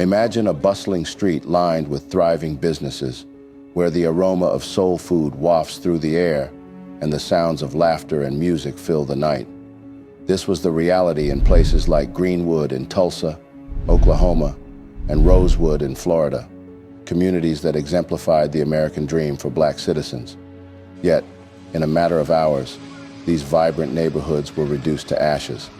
Imagine a bustling street lined with thriving businesses, where the aroma of soul food wafts through the air and the sounds of laughter and music fill the night. This was the reality in places like Greenwood in Tulsa, Oklahoma, and Rosewood in Florida, communities that exemplified the American dream for Black citizens. Yet, in a matter of hours, these vibrant neighborhoods were reduced to ashes,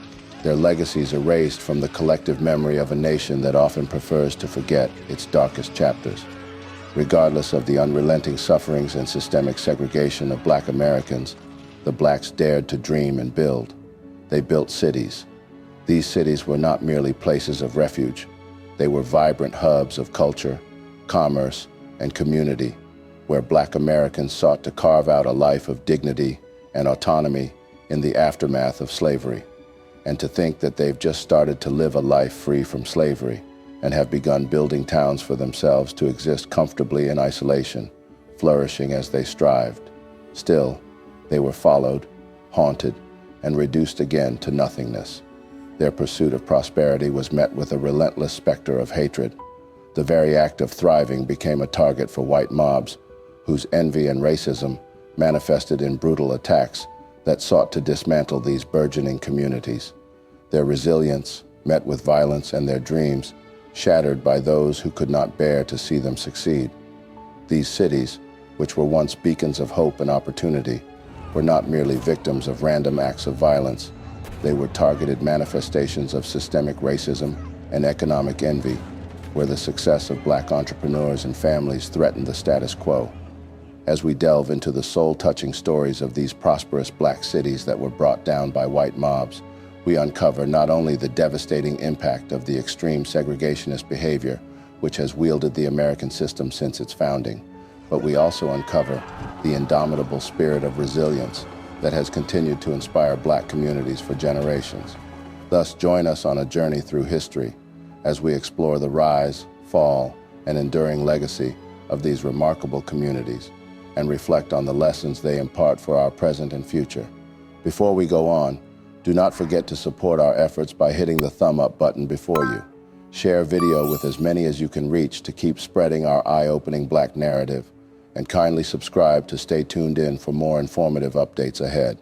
their legacies erased from the collective memory of a nation that often prefers to forget its darkest chapters. Regardless of the unrelenting sufferings and systemic segregation of Black Americans, the Blacks dared to dream and build. They built cities. These cities were not merely places of refuge. They were vibrant hubs of culture, commerce, and community, where Black Americans sought to carve out a life of dignity and autonomy in the aftermath of slavery. And to think that they've just started to live a life free from slavery and have begun building towns for themselves to exist comfortably in isolation, flourishing as they strived. Still, they were followed, haunted, and reduced again to nothingness. Their pursuit of prosperity was met with a relentless specter of hatred. The very act of thriving became a target for white mobs, whose envy and racism manifested in brutal attacks that sought to dismantle these burgeoning communities. Their resilience, met with violence, and their dreams shattered by those who could not bear to see them succeed. These cities, which were once beacons of hope and opportunity, were not merely victims of random acts of violence. They were targeted manifestations of systemic racism and economic envy, where the success of Black entrepreneurs and families threatened the status quo. As we delve into the soul-touching stories of these prosperous Black cities that were brought down by white mobs, we uncover not only the devastating impact of the extreme segregationist behavior which has wielded the American system since its founding, but we also uncover the indomitable spirit of resilience that has continued to inspire Black communities for generations. Thus, join us on a journey through history as we explore the rise, fall, and enduring legacy of these remarkable communities and reflect on the lessons they impart for our present and future. Before we go on, do not forget to support our efforts by hitting the thumb up button before you. Share video with as many as you can reach to keep spreading our eye-opening Black narrative, and kindly subscribe to stay tuned in for more informative updates ahead.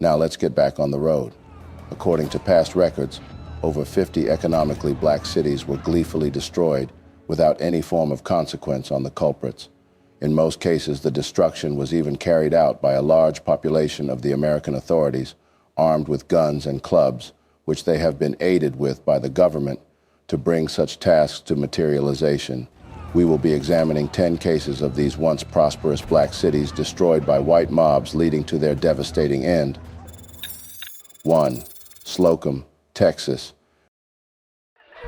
Now let's get back on the road. According to past records, over 50 economically Black cities were gleefully destroyed without any form of consequence on the culprits. In most cases, the destruction was even carried out by a large population of the American authorities, armed with guns and clubs, which they have been aided with by the government to bring such tasks to materialization. We will be examining 10 cases of these once prosperous Black cities destroyed by white mobs, leading to their devastating end. 1. Sloum, Texas.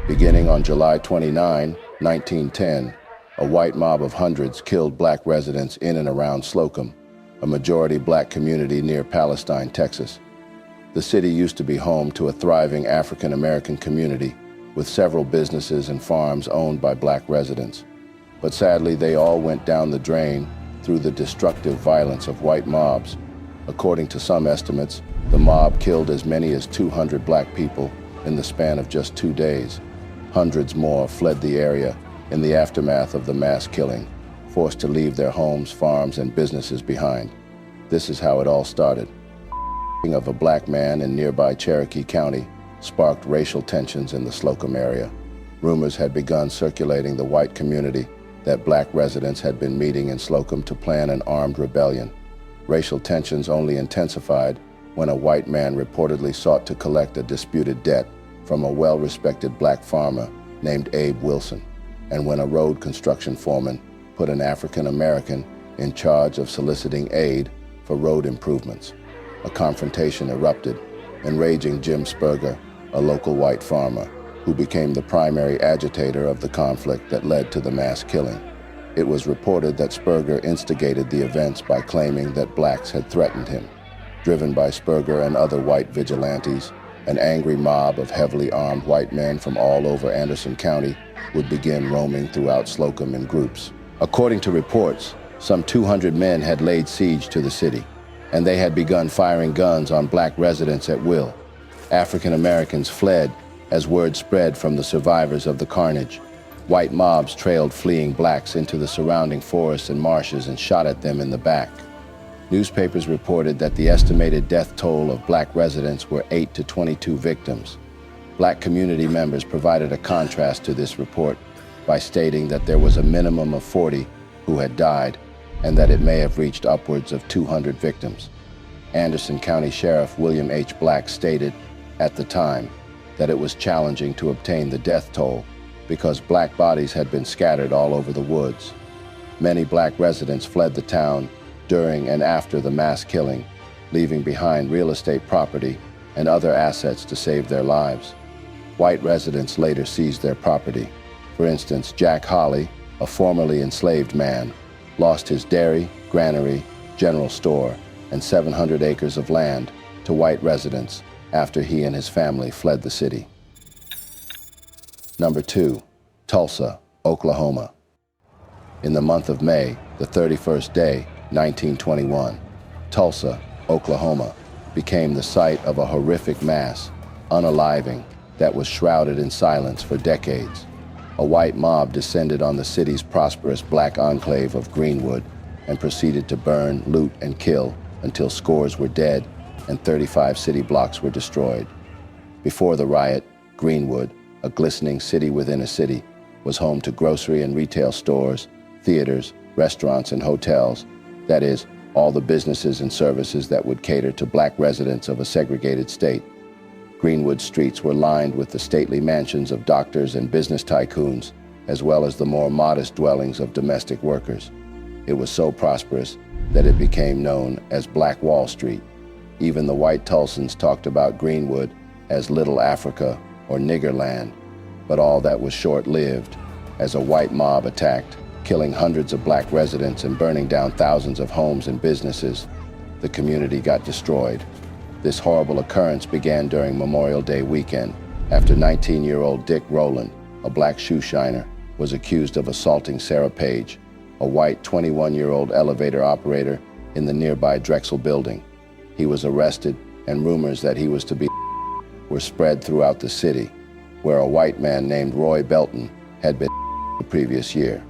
Beginning on July 29, 1910, a white mob of hundreds killed Black residents in and around Sloum, a majority Black community near Palestine, Texas. The city used to be home to a thriving African-American community with several businesses and farms owned by Black residents. But sadly, they all went down the drain through the destructive violence of white mobs. According to some estimates, the mob killed as many as 200 Black people in the span of just 2 days. Hundreds more fled the area in the aftermath of the mass killing, forced to leave their homes, farms, and businesses behind. This is how it all started. Of a Black man in nearby Cherokee County sparked racial tensions in the Sloum area. Rumors had begun circulating the white community that Black residents had been meeting in Sloum to plan an armed rebellion. Racial tensions only intensified when a white man reportedly sought to collect a disputed debt from a well-respected Black farmer named Abe Wilson, and when a road construction foreman put an African American in charge of soliciting aid for road improvements. A confrontation erupted, enraging Jim Spurger, a local white farmer, who became the primary agitator of the conflict that led to the mass killing. It was reported that Spurger instigated the events by claiming that Blacks had threatened him. Driven by Spurger and other white vigilantes, an angry mob of heavily armed white men from all over Anderson County would begin roaming throughout Sloum in groups. According to reports, some 200 men had laid siege to the city, and they had begun firing guns on Black residents at will. African Americans fled as word spread from the survivors of the carnage. White mobs trailed fleeing blacks into the surrounding forests and marshes and shot at them in the back. Newspapers reported that the estimated death toll of black residents were 8 to 22 victims. Black community members provided a contrast to this report by stating that there was a minimum of 40 who had died and that it may have reached upwards of 200 victims. Anderson County Sheriff William H. Black stated at the time that it was challenging to obtain the death toll because black bodies had been scattered all over the woods. Many black residents fled the town during and after the mass killing, leaving behind real estate property and other assets to save their lives. White residents later seized their property. For instance, Jack Holly, a formerly enslaved man, lost his dairy, granary, general store, and 700 acres of land to white residents after he and his family fled the city. Number 2, Tulsa, Oklahoma. In the month of May, the 31st day, 1921, Tulsa, Oklahoma, became the site of a horrific mass, unaliving, that was shrouded in silence for decades. A white mob descended on the city's prosperous black enclave of Greenwood and proceeded to burn, loot, and kill until scores were dead and 35 city blocks were destroyed. Before the riot, Greenwood, a glistening city within a city, was home to grocery and retail stores, theaters, restaurants, and hotels. That is, all the businesses and services that would cater to black residents of a segregated state. Greenwood streets were lined with the stately mansions of doctors and business tycoons, as well as the more modest dwellings of domestic workers. It was so prosperous that it became known as Black Wall Street. Even the white Tulsans talked about Greenwood as Little Africa or Niggerland, but all that was short-lived, as a white mob attacked, killing hundreds of black residents and burning down thousands of homes and businesses. The community got destroyed. This horrible occurrence began during Memorial Day weekend, after 19-year-old Dick Rowland, a black shoe shiner, was accused of assaulting Sarah Page, a white 21-year-old elevator operator in the nearby Drexel building. He was arrested, and rumors that he was to be were spread throughout the city, where a white man named Roy Belton had been the previous year.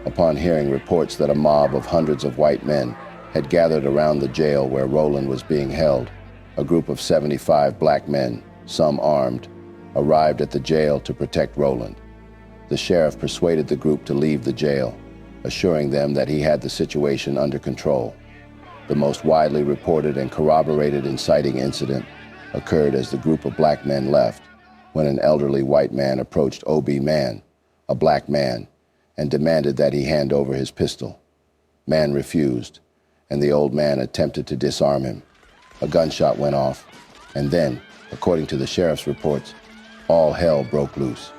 Upon hearing reports that a mob of hundreds of white men had gathered around the jail where Rowland was being held, a group of 75 black men, some armed, arrived at the jail to protect Rowland. The sheriff persuaded the group to leave the jail, assuring them that he had the situation under control. The most widely reported and corroborated inciting incident occurred as the group of black men left, when an elderly white man approached O.B. Mann, a black man, and demanded that he hand over his pistol. Mann refused, and the old man attempted to disarm him. A gunshot went off, and then, according to the sheriff's reports, all hell broke loose.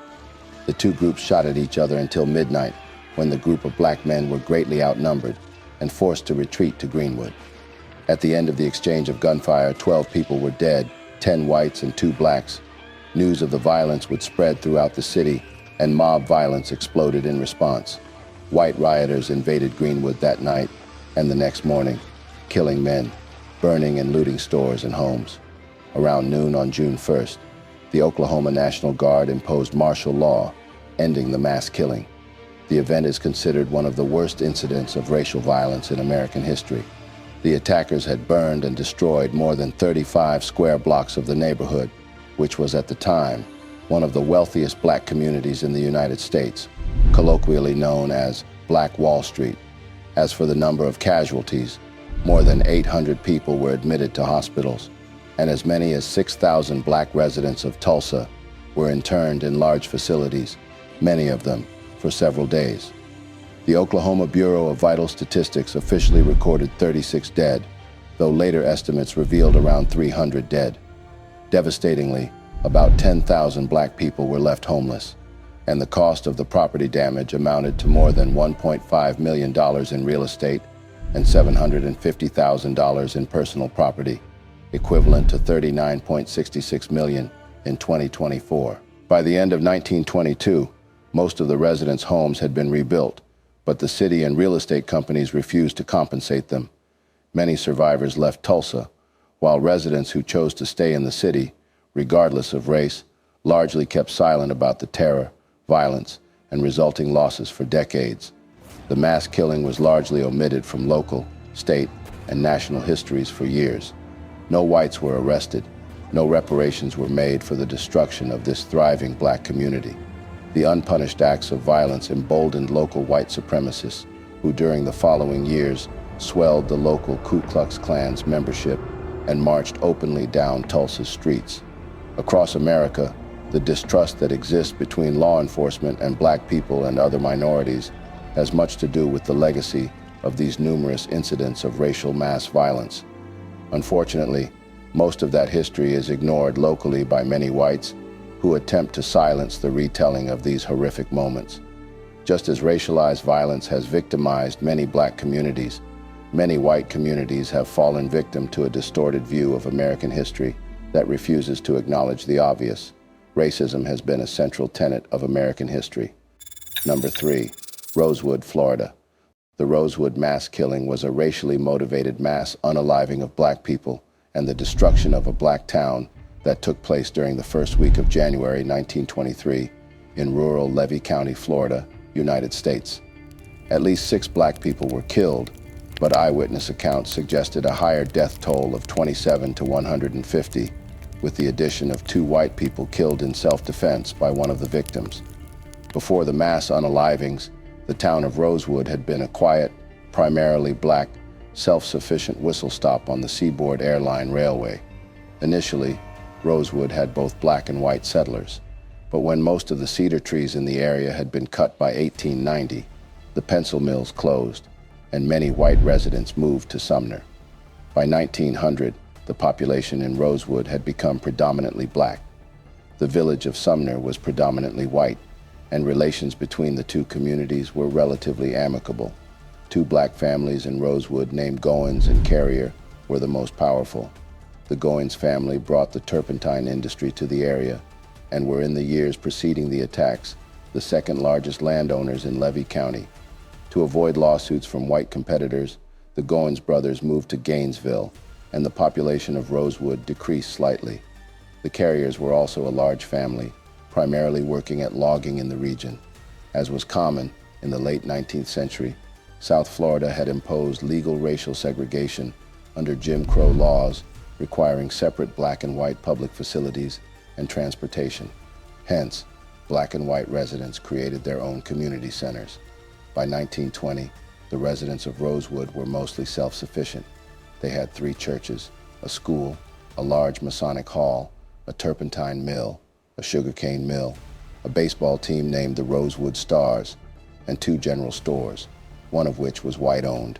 The two groups shot at each other until midnight, when the group of black men were greatly outnumbered and forced to retreat to Greenwood. At the end of the exchange of gunfire, 12 people were dead, 10 whites and 2 blacks. News of the violence would spread throughout the city, and mob violence exploded in response. White rioters invaded Greenwood that night and the next morning, killing men, burning and looting stores and homes. Around noon on June 1st, the Oklahoma National Guard imposed martial law, ending the mass killing. The event is considered one of the worst incidents of racial violence in American history. The attackers had burned and destroyed more than 35 square blocks of the neighborhood, which was at the time one of the wealthiest black communities in the United States, colloquially known as Black Wall Street. As for the number of casualties, more than 800 people were admitted to hospitals, and as many as 6,000 black residents of Tulsa were interned in large facilities, many of them for several days. The Oklahoma Bureau of Vital Statistics officially recorded 36 dead, though later estimates revealed around 300 dead. Devastatingly, about 10,000 black people were left homeless, and the cost of the property damage amounted to more than $1.5 million in real estate and $750,000 in personal property, equivalent to $39.66 million in 2024. By the end of 1922, most of the residents' homes had been rebuilt, but the city and real estate companies refused to compensate them. Many survivors left Tulsa, while residents who chose to stay in the city, regardless of race, largely kept silent about the terror, violence, and resulting losses for decades. The mass killing was largely omitted from local, state, and national histories for years. No whites were arrested. No reparations were made for the destruction of this thriving black community. The unpunished acts of violence emboldened local white supremacists, who during the following years swelled the local Ku Klux Klan's membership and marched openly down Tulsa's streets. Across America, the distrust that exists between law enforcement and black people and other minorities has much to do with the legacy of these numerous incidents of racial mass violence. Unfortunately, most of that history is ignored locally by many whites who attempt to silence the retelling of these horrific moments. Just as racialized violence has victimized many black communities, many white communities have fallen victim to a distorted view of American history that refuses to acknowledge the obvious. Racism has been a central tenet of American history. Number 3, Rosewood, Florida. The Rosewood mass killing was a racially motivated mass unaliving of black people and the destruction of a black town that took place during the first week of January 1923 in rural Levy County, Florida, United States. At least 6 black people were killed, but eyewitness accounts suggested a higher death toll of 27 to 150, with the addition of 2 white people killed in self-defense by one of the victims. Before the mass unalivings, the town of Rosewood had been a quiet, primarily black, self-sufficient whistle stop on the Seaboard Airline Railway. Initially, Rosewood had both black and white settlers, but when most of the cedar trees in the area had been cut by 1890, the pencil mills closed, and many white residents moved to Sumner. By 1900, the population in Rosewood had become predominantly black. The village of Sumner was predominantly white, and relations between the two communities were relatively amicable. 2 black families in Rosewood named Goins and Carrier were the most powerful. The Goins family brought the turpentine industry to the area and were in the years preceding the attacks the second largest landowners in Levy County. To avoid lawsuits from white competitors, the Goins brothers moved to Gainesville, and the population of Rosewood decreased slightly. The Carriers were also a large family, primarily working at logging in the region. As was common in the late 19th century, South Florida had imposed legal racial segregation under Jim Crow laws requiring separate black and white public facilities and transportation. Hence, black and white residents created their own community centers. By 1920, the residents of Rosewood were mostly self-sufficient. They had 3 churches, a school, a large Masonic hall, a turpentine mill, a sugarcane mill, a baseball team named the Rosewood Stars, and 2 general stores, one of which was white-owned.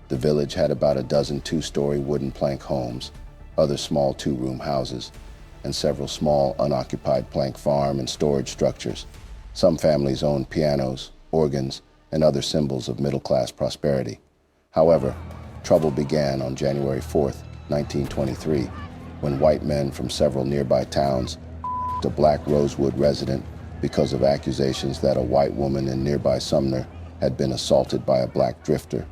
The village had about a dozen 2-story wooden plank homes, other small 2-room houses, and several small unoccupied plank farm and storage structures. Some families owned pianos, organs, and other symbols of middle-class prosperity. However, trouble began on January 4th, 1923, when white men from several nearby towns a black Rosewood resident because of accusations that a white woman in nearby Sumner had been assaulted by a black drifter.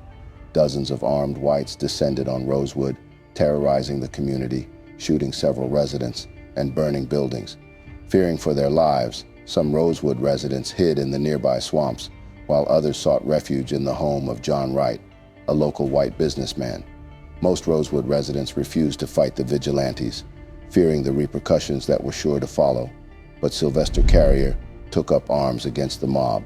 Dozens of armed whites descended on Rosewood, terrorizing the community, shooting several residents, and burning buildings. Fearing for their lives, some Rosewood residents hid in the nearby swamps, while others sought refuge in the home of John Wright, a local white businessman. Most Rosewood residents refused to fight the vigilantes, fearing the repercussions that were sure to follow, but Sylvester Carrier took up arms against the mob.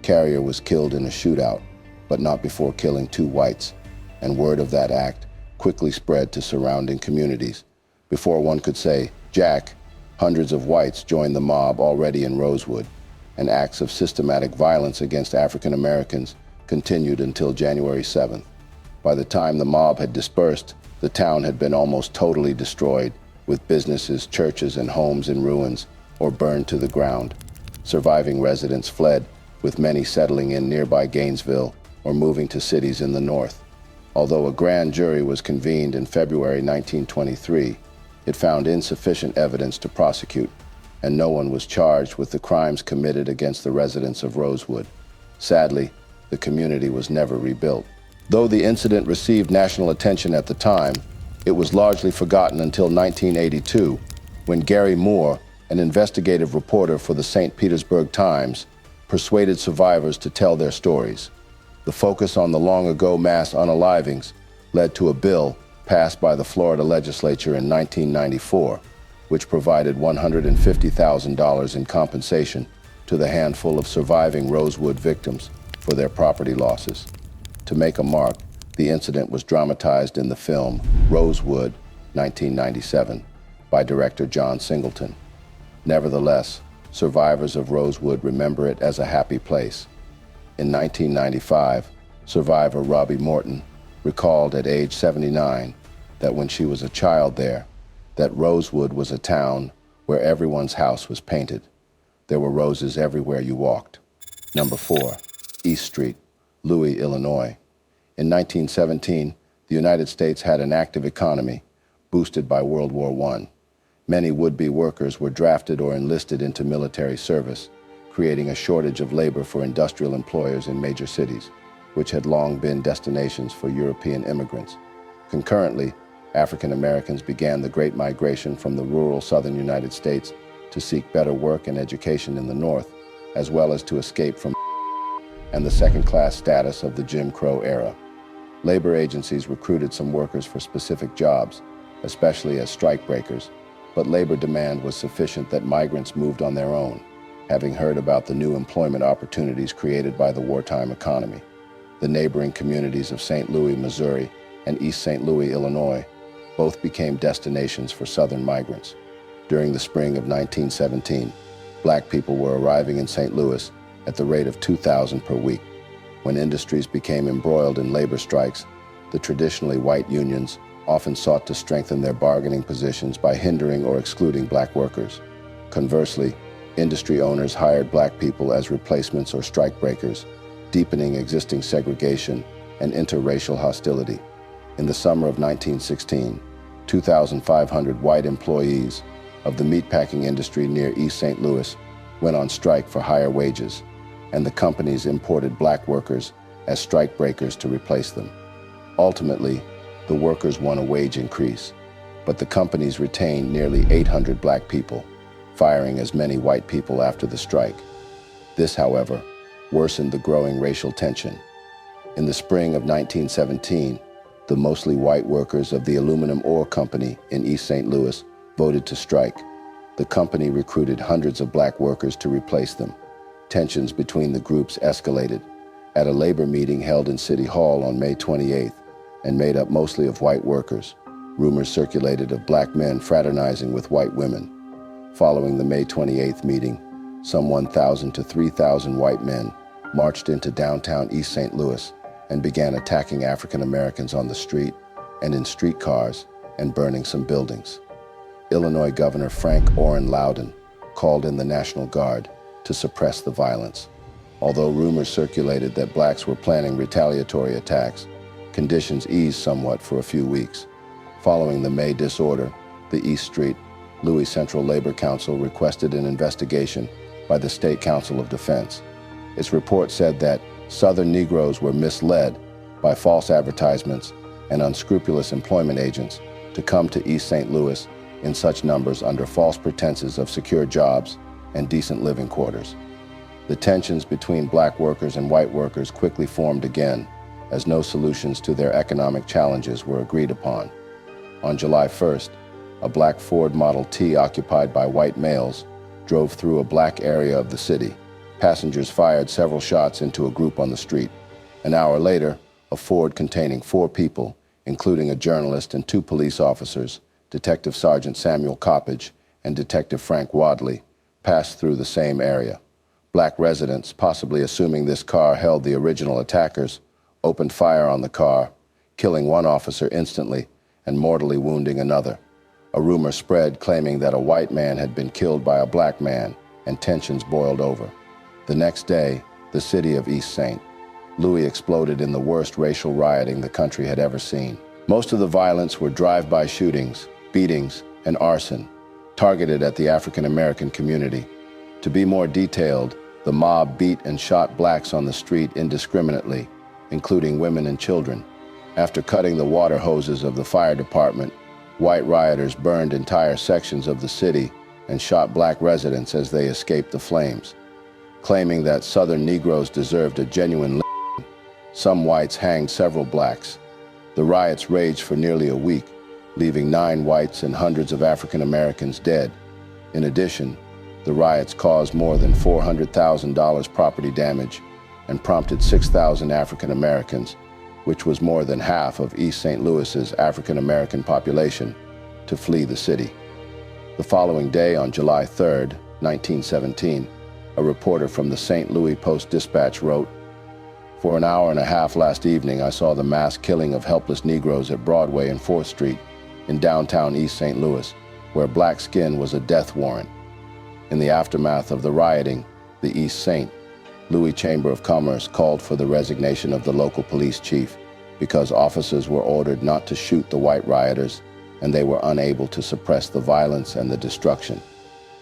Carrier was killed in a shootout, but not before killing 2 whites, and word of that act quickly spread to surrounding communities. Before one could say, "Jack," hundreds of whites joined the mob already in Rosewood, and acts of systematic violence against African Americans continued until January 7th. By the time the mob had dispersed, the town had been almost totally destroyed, with businesses, churches, and homes in ruins or burned to the ground. Surviving residents fled, with many settling in nearby Gainesville or moving to cities in the north. Although a grand jury was convened in February 1923, it found insufficient evidence to prosecute, and no one was charged with the crimes committed against the residents of Rosewood. Sadly, the community was never rebuilt. Though the incident received national attention at the time, it was largely forgotten until 1982, when Gary Moore, an investigative reporter for the St. Petersburg Times, persuaded survivors to tell their stories. The focus on the long-ago mass unalivings led to a bill passed by the Florida legislature in 1994, which provided $150,000 in compensation to the handful of surviving Rosewood victims for their property losses. To make a mark, the incident was dramatized in the film Rosewood, 1997, by director John Singleton. Nevertheless, survivors of Rosewood remember it as a happy place. In 1995, survivor Robbie Morton recalled at age 79 that when she was a child there, that Rosewood was a town where everyone's house was painted. There were roses everywhere you walked. Number 4, East Street, Louis, Illinois. In 1917, the United States had an active economy, boosted by World War I. Many would-be workers were drafted or enlisted into military service, creating a shortage of labor for industrial employers in major cities, which had long been destinations for European immigrants. Concurrently, African Americans began the Great Migration from the rural southern United States to seek better work and education in the North, as well as to escape from and the second-class status of the Jim Crow era. Labor agencies recruited some workers for specific jobs, especially as strikebreakers, but labor demand was sufficient that migrants moved on their own, having heard about the new employment opportunities created by the wartime economy. The neighboring communities of St. Louis, Missouri, and East St. Louis, Illinois, both became destinations for Southern migrants. During the spring of 1917, Black people were arriving in St. Louis at the rate of 2,000 per week. When industries became embroiled in labor strikes, the traditionally white unions often sought to strengthen their bargaining positions by hindering or excluding Black workers. Conversely, industry owners hired Black people as replacements or strikebreakers, deepening existing segregation and interracial hostility. In the summer of 1916, 2,500 white employees of the meatpacking industry near East St. Louis went on strike for higher wages, and the companies imported Black workers as strikebreakers to replace them. Ultimately, the workers won a wage increase, but the companies retained nearly 800 Black people, firing as many white people after the strike. This, however, worsened the growing racial tension. In the spring of 1917, the mostly white workers of the aluminum ore company in East St. Louis voted to strike. The company recruited hundreds of Black workers to replace them. Tensions between the groups escalated. At a labor meeting held in City Hall on May 28th, and made up mostly of white workers, rumors circulated of Black men fraternizing with white women. Following the May 28th meeting, some 1,000 to 3,000 white men marched into downtown East St. Louis and began attacking African Americans on the street and in streetcars and burning some buildings. Illinois Governor Frank Orrin Loudon called in the National Guard to suppress the violence. Although rumors circulated that Blacks were planning retaliatory attacks, conditions eased somewhat for a few weeks. Following the May disorder, the East Street Louis Central Labor Council requested an investigation by the State Council of Defense. Its report said that Southern Negroes were misled by false advertisements and unscrupulous employment agents to come to East St. Louis in such numbers under false pretenses of secure jobs and decent living quarters. The tensions between Black workers and white workers quickly formed again, as no solutions to their economic challenges were agreed upon. On July 1st, a Black Ford Model T occupied by white males drove through a Black area of the city. Passengers fired several shots into a group on the street. An hour later, a Ford containing 4 people, including a journalist and 2 police officers, Detective Sergeant Samuel Coppage and Detective Frank Wadley, passed through the same area. Black residents, possibly assuming this car held the original attackers, opened fire on the car, killing one officer instantly and mortally wounding another. A rumor spread claiming that a white man had been killed by a Black man, and tensions boiled over. The next day, the city of East St. Louis exploded in the worst racial rioting the country had ever seen. Most of the violence were drive-by shootings, beatings, and arson, targeted at the African American community. To be more detailed, the mob beat and shot Blacks on the street indiscriminately, including women and children. After cutting the water hoses of the fire department, white rioters burned entire sections of the city and shot Black residents as they escaped the flames. claiming that Southern Negroes deserved a genuine lynching. Some whites hanged several blacks. The riots raged for nearly a week, leaving 9 whites and hundreds of African Americans dead. In addition, the riots caused more than $400,000 property damage and prompted 6,000 African Americans, which was more than half of East St. Louis's African American population, to flee the city. The following day, on July 3, 1917, a reporter from the St. Louis Post-Dispatch wrote, "For an hour and a half last evening, I saw the mass killing of helpless Negroes at Broadway and 4th Street in downtown East St. Louis, where black skin was a death warrant." In the aftermath of the rioting, the East St. Louis Chamber of Commerce called for the resignation of the local police chief because officers were ordered not to shoot the white rioters, and they were unable to suppress the violence and the destruction.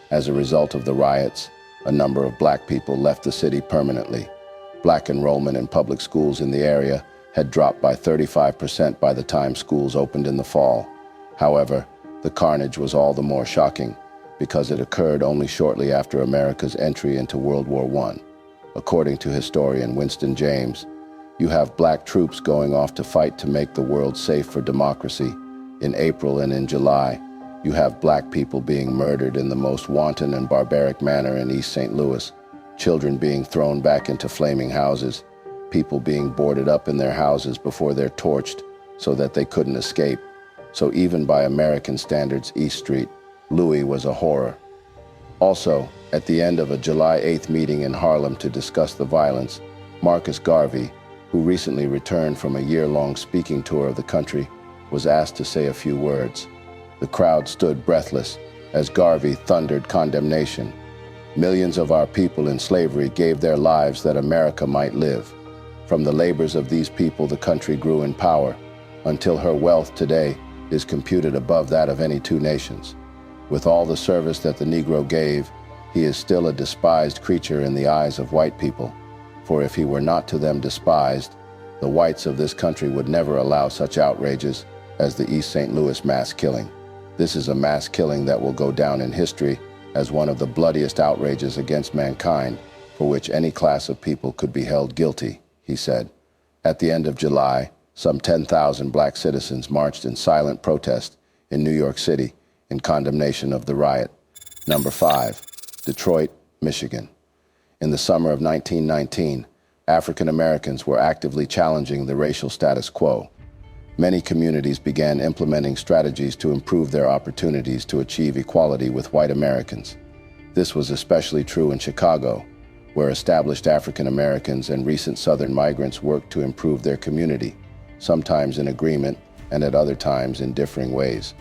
As a result of the riots, a number of black people left the city permanently. Black enrollment in public schools in the area had dropped by 35% by the time schools opened in the fall. However, the carnage was all the more shocking because it occurred only shortly after America's entry into World War I. According to historian Winston James, you have black troops going off to fight to make the world safe for democracy. In April and in July, you have black people being murdered in the most wanton and barbaric manner in East St. Louis, children being thrown back into flaming houses, people being boarded up in their houses before they're torched so that they couldn't escape. So even by American standards, East Street, Louis was a horror. Also, at the end of a July 8th meeting in Harlem to discuss the violence, Marcus Garvey, who recently returned from a year-long speaking tour of the country, was asked to say a few words. The crowd stood breathless as Garvey thundered condemnation. "Millions of our people in slavery gave their lives that America might live. From the labors of these people, the country grew in power, until her wealth today is computed above that of any 2 nations. With all the service that the Negro gave, he is still a despised creature in the eyes of white people. For if he were not to them despised, the whites of this country would never allow such outrages as the East St. Louis mass killing. This is a mass killing that will go down in history as one of the bloodiest outrages against mankind for which any class of people could be held guilty," he said. At the end of July, some 10,000 black citizens marched in silent protest in New York City in condemnation of the riot. Number 5, Detroit, Michigan. In the summer of 1919, African Americans were actively challenging the racial status quo. Many communities began implementing strategies to improve their opportunities to achieve equality with white Americans. This was especially true in Chicago, where established African Americans and recent Southern migrants worked to improve their community, sometimes in agreement and at other times in differing ways.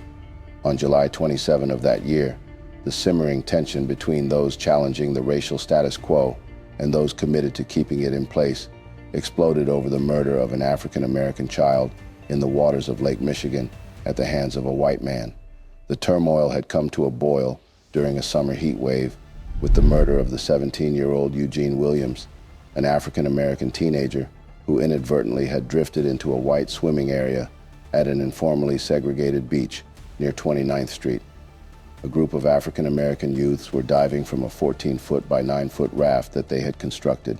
On July 27 of that year, the simmering tension between those challenging the racial status quo and those committed to keeping it in place exploded over the murder of an African American child in the waters of Lake Michigan at the hands of a white man. The turmoil had come to a boil during a summer heat wave with the murder of the 17-year-old Eugene Williams, an African American teenager who inadvertently had drifted into a white swimming area at an informally segregated beach near 29th Street. A group of African American youths were diving from a 14-foot by 9-foot raft that they had constructed.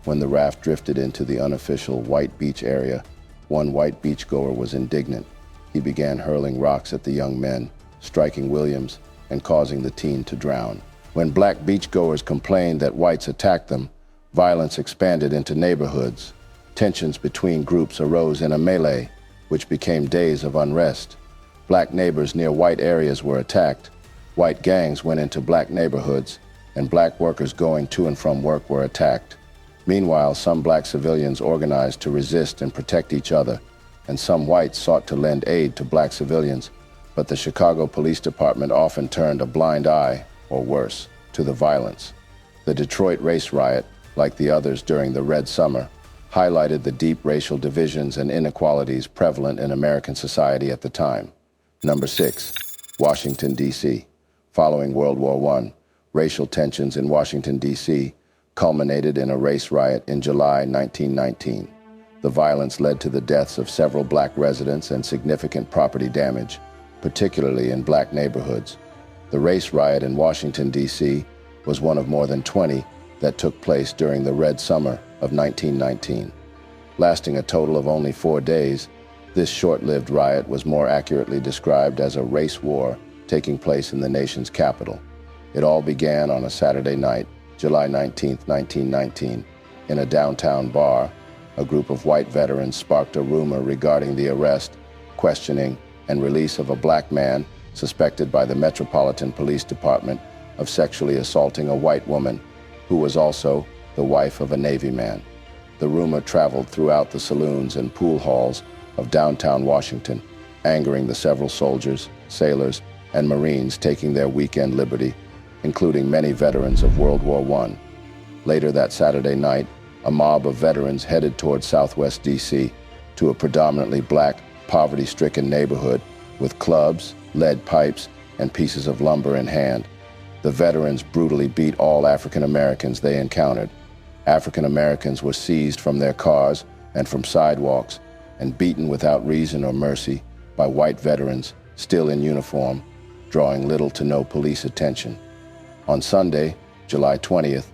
When the raft drifted into the unofficial white beach area, one white beachgoer was indignant. He began hurling rocks at the young men, striking Williams and causing the teen to drown. When black beachgoers complained that whites attacked them, violence expanded into neighborhoods. Tensions between groups arose in a melee, which became days of unrest. Black neighbors near white areas were attacked. White gangs went into black neighborhoods, and black workers going to and from work were attacked. Meanwhile, some black civilians organized to resist and protect each other, and some whites sought to lend aid to black civilians, but the Chicago Police Department often turned a blind eye, or worse, to the violence. The Detroit race riot, like the others during the Red Summer, highlighted the deep racial divisions and inequalities prevalent in American society at the time. Number 6, Washington, D.C. Following World War I, racial tensions in Washington, D.C. culminated in a race riot in July 1919. The violence led to the deaths of several black residents and significant property damage, particularly in black neighborhoods. The race riot in Washington, D.C. was one of more than 20 that took place during the Red Summer of 1919. Lasting a total of only 4 days, this short-lived riot was more accurately described as a race war taking place in the nation's capital. It all began on a Saturday night, July 19, 1919, in a downtown bar. A group of white veterans sparked a rumor regarding the arrest, questioning, and release of a black man suspected by the Metropolitan Police Department of sexually assaulting a white woman who was also the wife of a Navy man. The rumor traveled throughout the saloons and pool halls of downtown Washington, angering the several soldiers, sailors, and Marines taking their weekend liberty, including many veterans of World War I. Later that Saturday night, a mob of veterans headed toward Southwest D.C. to a predominantly black, poverty-stricken neighborhood with clubs, lead pipes, and pieces of lumber in hand. The veterans brutally beat all African Americans they encountered. African Americans were seized from their cars and from sidewalks and beaten without reason or mercy by white veterans still in uniform, drawing little to no police attention. On Sunday, July 20th,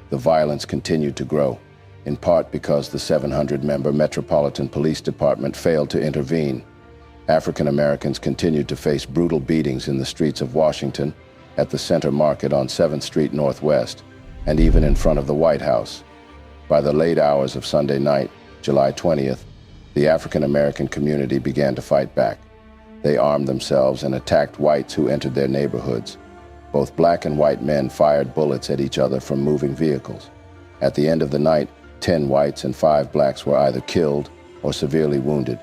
the violence continued to grow, in part because the 700-member Metropolitan Police Department failed to intervene. African Americans continued to face brutal beatings in the streets of Washington, at the Center Market on 7th Street Northwest, and even in front of the White House. By the late hours of Sunday night, July 20th, the African American community began to fight back. They armed themselves and attacked whites who entered their neighborhoods. Both black and white men fired bullets at each other from moving vehicles. At the end of the night, 10 whites and 5 blacks were either killed or severely wounded.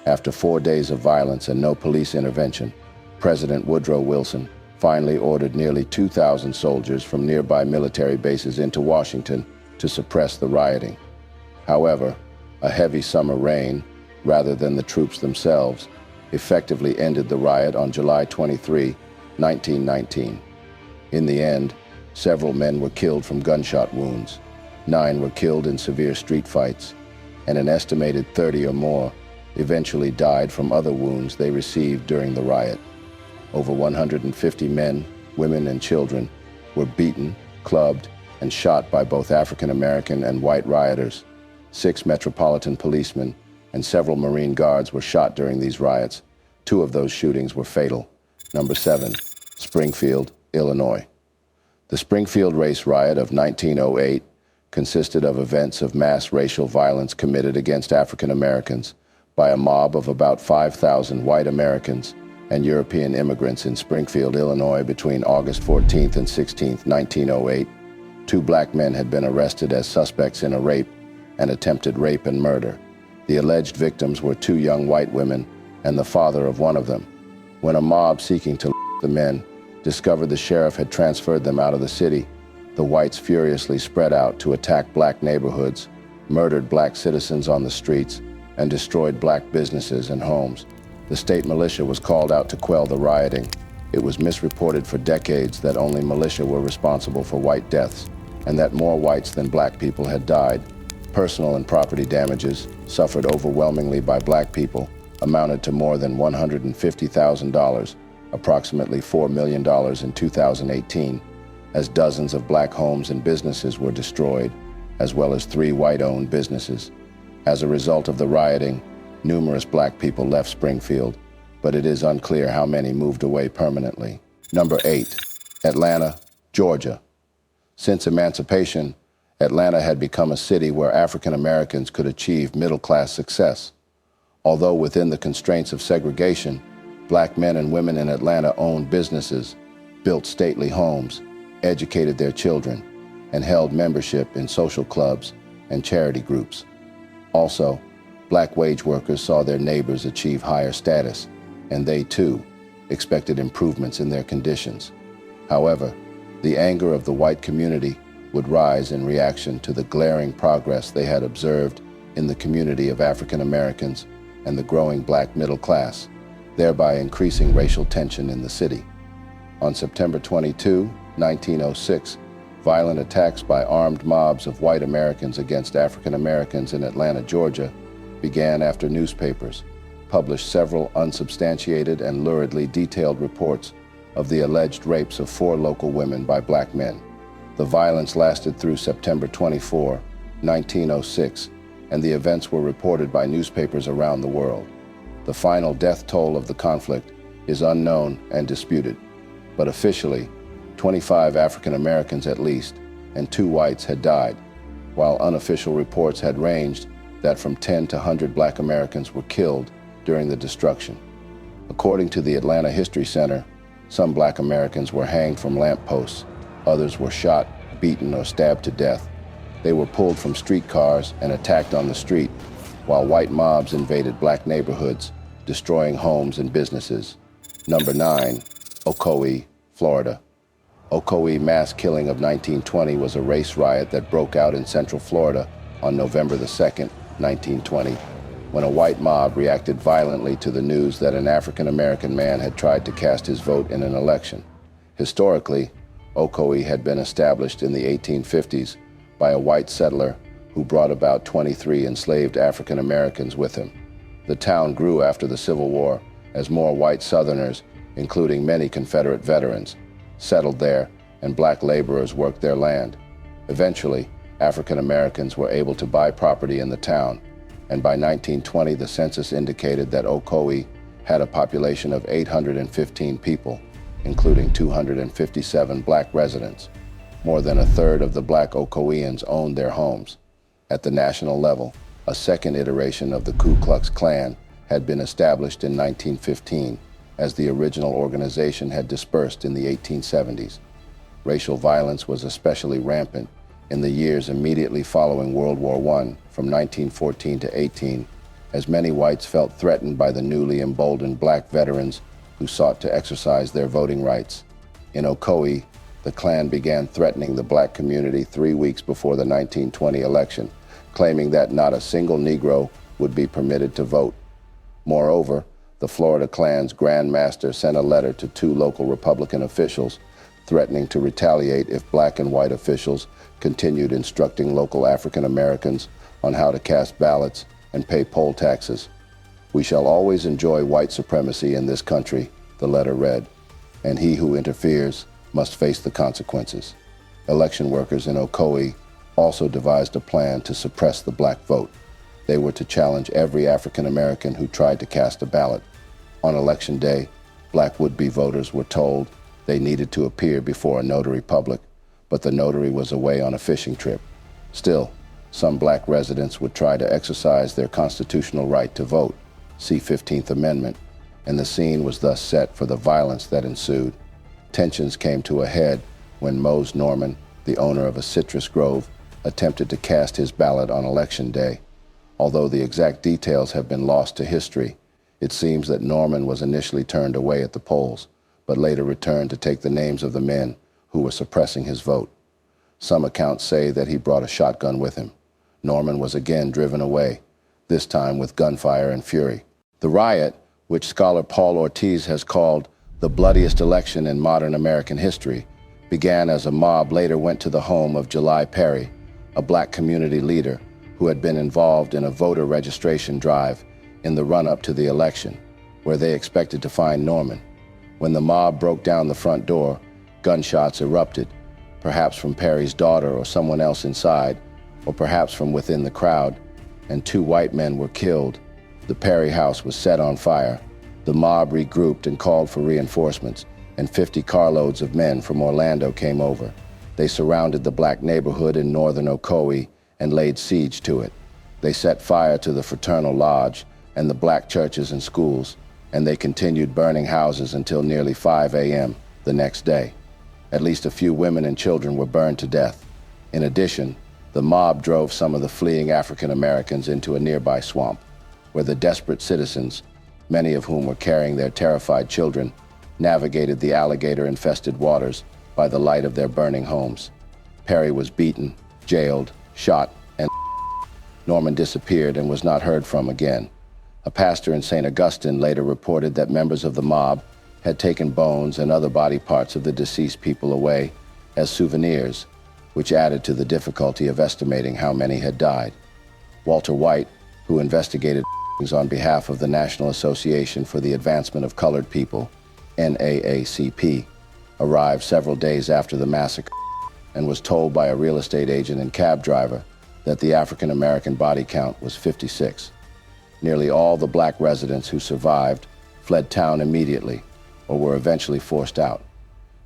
After 4 days of violence and no police intervention, President Woodrow Wilson finally ordered nearly 2,000 soldiers from nearby military bases into Washington to suppress the rioting. However, a heavy summer rain, rather than the troops themselves, effectively ended the riot on July 23, 1919. In the end, several men were killed from gunshot wounds, 9 were killed in severe street fights, and an estimated 30 or more eventually died from other wounds they received during the riot. Over 150 men, women, and children were beaten, clubbed, and shot by both African American and white rioters. 6 Metropolitan policemen and several Marine guards were shot during these riots. 2 of those shootings were fatal. Number 7, Springfield, Illinois. The Springfield race riot of 1908 consisted of events of mass racial violence committed against African Americans by a mob of about 5,000 white Americans and European immigrants in Springfield, Illinois between August 14th and 16th, 1908. 2 black men had been arrested as suspects in a rape and attempted rape and murder. The alleged victims were 2 young white women and the father of one of them. When a mob seeking to the men discovered the sheriff had transferred them out of the city, the whites furiously spread out to attack black neighborhoods, murdered black citizens on the streets, and destroyed black businesses and homes. The state militia was called out to quell the rioting. It was misreported for decades that only militia were responsible for white deaths, and that more whites than black people had died. Personal and property damages, suffered overwhelmingly by black people, amounted to more than $150,000, approximately $4 million in 2018, as dozens of black homes and businesses were destroyed, as well as 3 white-owned businesses. As a result of the rioting, numerous black people left Springfield, but it is unclear how many moved away permanently. Number 8, Atlanta, Georgia. Since emancipation, Atlanta had become a city where African Americans could achieve middle-class success. Although within the constraints of segregation, black men and women in Atlanta owned businesses, built stately homes, educated their children, and held membership in social clubs and charity groups. Also, black wage workers saw their neighbors achieve higher status, and they too expected improvements in their conditions. However, the anger of the white community would rise in reaction to the glaring progress they had observed in the community of African Americans and the growing black middle class, thereby increasing racial tension in the city. On September 22, 1906, violent attacks by armed mobs of white Americans against African Americans in Atlanta, Georgia, began after newspapers published several unsubstantiated and luridly detailed reports of the alleged rapes of 4 local women by black men. The violence lasted through September 24, 1906, and the events were reported by newspapers around the world. The final death toll of the conflict is unknown and disputed, but officially, 25 African Americans at least, and 2 whites had died, while unofficial reports had ranged that from 10 to 100 Black Americans were killed during the destruction. According to the Atlanta History Center, some Black Americans were hanged from lampposts, others were shot, beaten, or stabbed to death. They were pulled from streetcars and attacked on the street, while white mobs invaded Black neighborhoods, destroying homes and businesses. Number 9, Okoi, Florida. Okoi mass killing of 1920 was a race riot that broke out in Central Florida on November the 2nd, 1920, when a white mob reacted violently to the news that an African-American man had tried to cast his vote in an election. Historically, Okoi had been established in the 1850s by a white settler who brought about 23 enslaved African Americans with him. The town grew after the Civil War as more white Southerners, including many Confederate veterans, settled there and Black laborers worked their land. Eventually, African Americans were able to buy property in the town, and by 1920 the census indicated that Okoi had a population of 815 people, including 257 Black residents. More than a third of the Black Okoians owned their homes. At the national level, a second iteration of the Ku Klux Klan had been established in 1915, as the original organization had dispersed in the 1870s. Racial violence was especially rampant in the years immediately following World War I, from 1914 to 18, as many whites felt threatened by the newly emboldened Black veterans who sought to exercise their voting rights. In Okoi, the Klan began threatening the Black community 3 weeks before the 1920 election, claiming that not a single Negro would be permitted to vote. Moreover, the Florida Klan's Grand Master sent a letter to 2 local Republican officials threatening to retaliate if Black and white officials continued instructing local African Americans on how to cast ballots and pay poll taxes. "We shall always enjoy white supremacy in this country," the letter read, "and he who interferes must face the consequences." Election workers in Okoi also devised a plan to suppress the Black vote. They were to challenge every African American who tried to cast a ballot. On election day, Black would-be voters were told they needed to appear before a notary public, but the notary was away on a fishing trip. Still, some Black residents would try to exercise their constitutional right to vote, see 15th Amendment, and the scene was thus set for the violence that ensued. Tensions came to a head when Mose Norman, the owner of a citrus grove, attempted to cast his ballot on election day. Although the exact details have been lost to history, it seems that Norman was initially turned away at the polls, but later returned to take the names of the men who were suppressing his vote. Some accounts say that he brought a shotgun with him. Norman was again driven away, this time with gunfire and fury. The riot, which scholar Paul Ortiz has called the bloodiest election in modern American history, began as a mob later went to the home of July Perry, a Black community leader who had been involved in a voter registration drive in the run-up to the election, where they expected to find Norman. When the mob broke down the front door, gunshots erupted, perhaps from Perry's daughter or someone else inside, or perhaps from within the crowd, and 2 white men were killed. The Perry house was set on fire. The mob regrouped and called for reinforcements, and 50 carloads of men from Orlando came over. They surrounded the Black neighborhood in northern Okoi and laid siege to it. They set fire to the Fraternal Lodge and the Black churches and schools, and they continued burning houses until nearly 5 a.m. the next day. At least a few women and children were burned to death. In addition, the mob drove some of the fleeing African Americans into a nearby swamp, where the desperate citizens, many of whom were carrying their terrified children, navigated the alligator-infested waters by the light of their burning homes. Perry was beaten, jailed, shot, and Norman disappeared and was not heard from again. A pastor in St. Augustine later reported that members of the mob had taken bones and other body parts of the deceased people away as souvenirs, which added to the difficulty of estimating how many had died. Walter White, who investigated on behalf of the National Association for the Advancement of Colored People, NAACP, arrived several days after the massacre. and was told by a real estate agent and cab driver that the African American body count was 56. Nearly all the black residents who survived fled town immediately or were eventually forced out.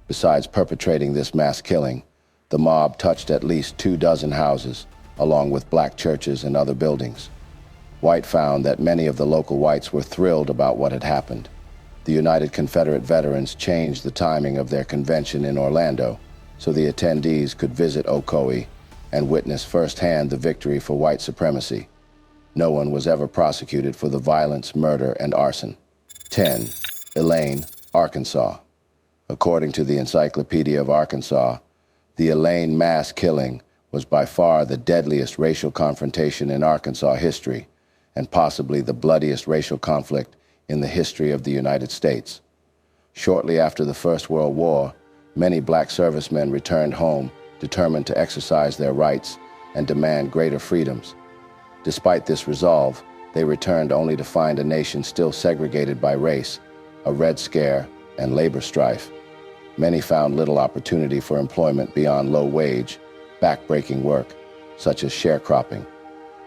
Besides perpetrating this mass killing, the mob touched at least 24 houses, along with black churches and other buildings. White found that many of the local whites were thrilled about what had happened. The United Confederate Veterans changed the timing of their convention in Orlando so the attendees could visit Okoi and witness firsthand the victory for white supremacy. No one was ever prosecuted for the violence, murder, and arson. 10. Elaine, Arkansas. According to the Encyclopedia of Arkansas, the Elaine mass killing was by far the deadliest racial confrontation in Arkansas history, and possibly the bloodiest racial conflict in the history of the United States. Shortly after the First World War, many black servicemen returned home, determined to exercise their rights and demand greater freedoms. Despite this resolve, they returned only to find a nation still segregated by race, a Red Scare, and labor strife. Many found little opportunity for employment beyond low-wage, back-breaking work, such as sharecropping.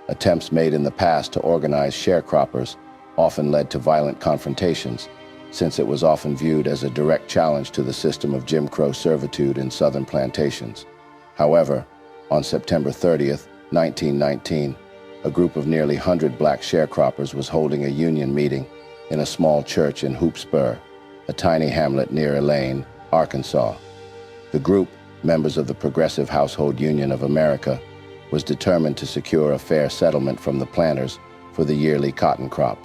Attempts made in the past to organize sharecroppers often led to violent confrontations, since it was often viewed as a direct challenge to the system of Jim Crow servitude in southern plantations. However, on September 30th, 1919, a group of nearly 100 black sharecroppers was holding a union meeting in a small church in Hoop Spur, a tiny hamlet near Elaine, Arkansas. The group, members of the Progressive Household Union of America, was determined to secure a fair settlement from the planters for the yearly cotton crop.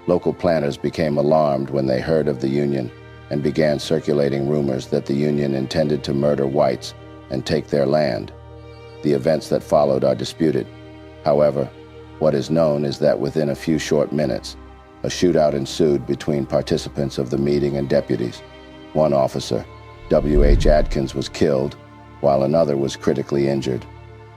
Local planters became alarmed when they heard of the union and began circulating rumors that the union intended to murder whites and take their land. The events that followed are disputed. However, what is known is that within a few short minutes, a shootout ensued between participants of the meeting and deputies. One officer, W.H. Adkins, was killed, while another was critically injured.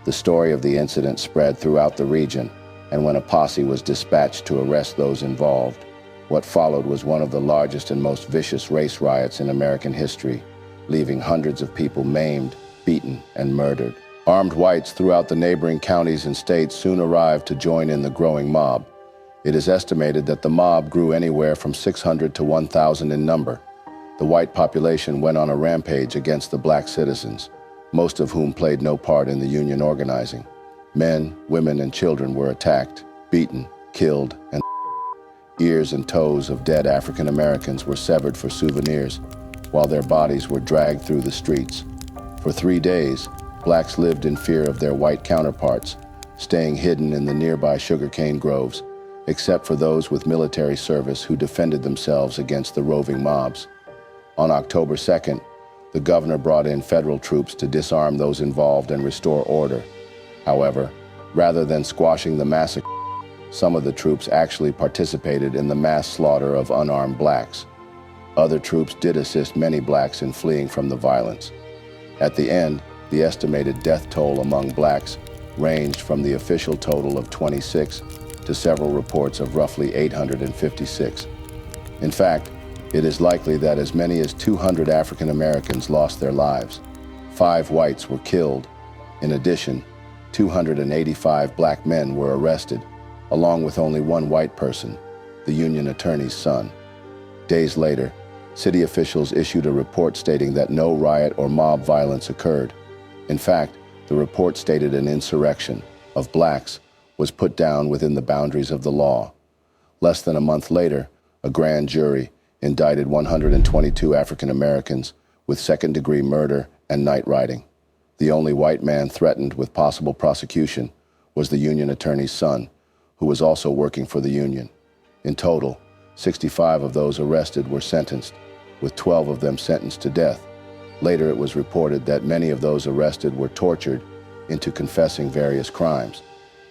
The story of the incident spread throughout the region, and when a posse was dispatched to arrest those involved, what followed was one of the largest and most vicious race riots in American history, leaving hundreds of people maimed, beaten, and murdered. Armed whites throughout the neighboring counties and states soon arrived to join in the growing mob. It is estimated that the mob grew anywhere from 600 to 1,000 in number. The white population went on a rampage against the black citizens, most of whom played no part in the union organizing. Men, women, and children were attacked, beaten, killed, and ears and toes of dead African Americans were severed for souvenirs, while their bodies were dragged through the streets. For 3 days, blacks lived in fear of their white counterparts, staying hidden in the nearby sugarcane groves, except for those with military service who defended themselves against the roving mobs. On October 2nd, the governor brought in federal troops to disarm those involved and restore order. However, rather than squashing the massacre, some of the troops actually participated in the mass slaughter of unarmed blacks. Other troops did assist many blacks in fleeing from the violence. At the end, the estimated death toll among blacks ranged from the official total of 26 to several reports of roughly 856. In fact, it is likely that as many as 200 African Americans lost their lives. 5 whites were killed. In addition, 285 black men were arrested, along with only one white person, the union attorney's son. Days later, city officials issued a report stating that no riot or mob violence occurred. In fact, the report stated an insurrection of blacks was put down within the boundaries of the law. Less than a month later, a grand jury indicted 122 African Americans with second-degree murder and night riding. The only white man threatened with possible prosecution was the union attorney's son, who was also working for the union. In total, 65 of those arrested were sentenced, with 12 of them sentenced to death. Later, it was reported that many of those arrested were tortured into confessing various crimes.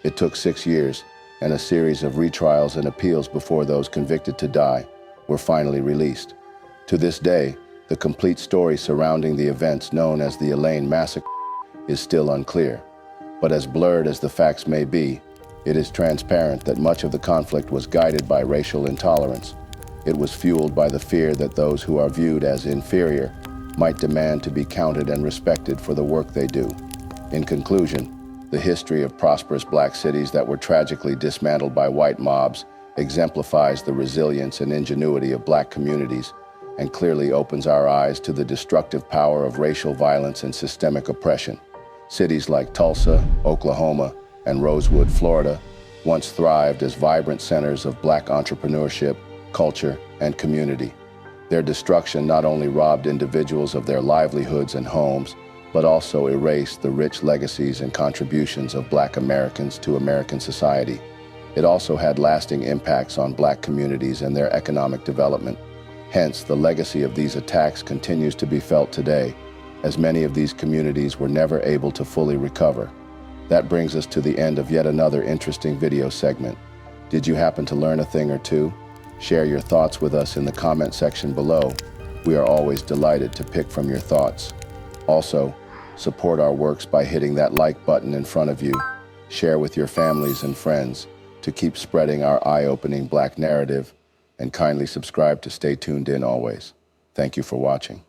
It took 6 years and a series of retrials and appeals before those convicted to die were finally released. To this day, the complete story surrounding the events known as the Elaine Massacre is still unclear. But as blurred as the facts may be, it is transparent that much of the conflict was guided by racial intolerance. It was fueled by the fear that those who are viewed as inferior might demand to be counted and respected for the work they do. In conclusion, the history of prosperous black cities that were tragically dismantled by white mobs exemplifies the resilience and ingenuity of black communities and clearly opens our eyes to the destructive power of racial violence and systemic oppression. Cities like Tulsa, Oklahoma, and Rosewood, Florida, once thrived as vibrant centers of black entrepreneurship, culture, and community. Their destruction not only robbed individuals of their livelihoods and homes, but also erased the rich legacies and contributions of black Americans to American society. It also had lasting impacts on black communities and their economic development. Hence, the legacy of these attacks continues to be felt today, as many of these communities were never able to fully recover. That brings us to the end of yet another interesting video segment. Did you happen to learn a thing or two? Share your thoughts with us in the comment section below. We are always delighted to pick from your thoughts. Also, support our works by hitting that like button in front of you. Share with your families and friends to keep spreading our eye-opening black narrative, and kindly subscribe to stay tuned in always. Thank you for watching.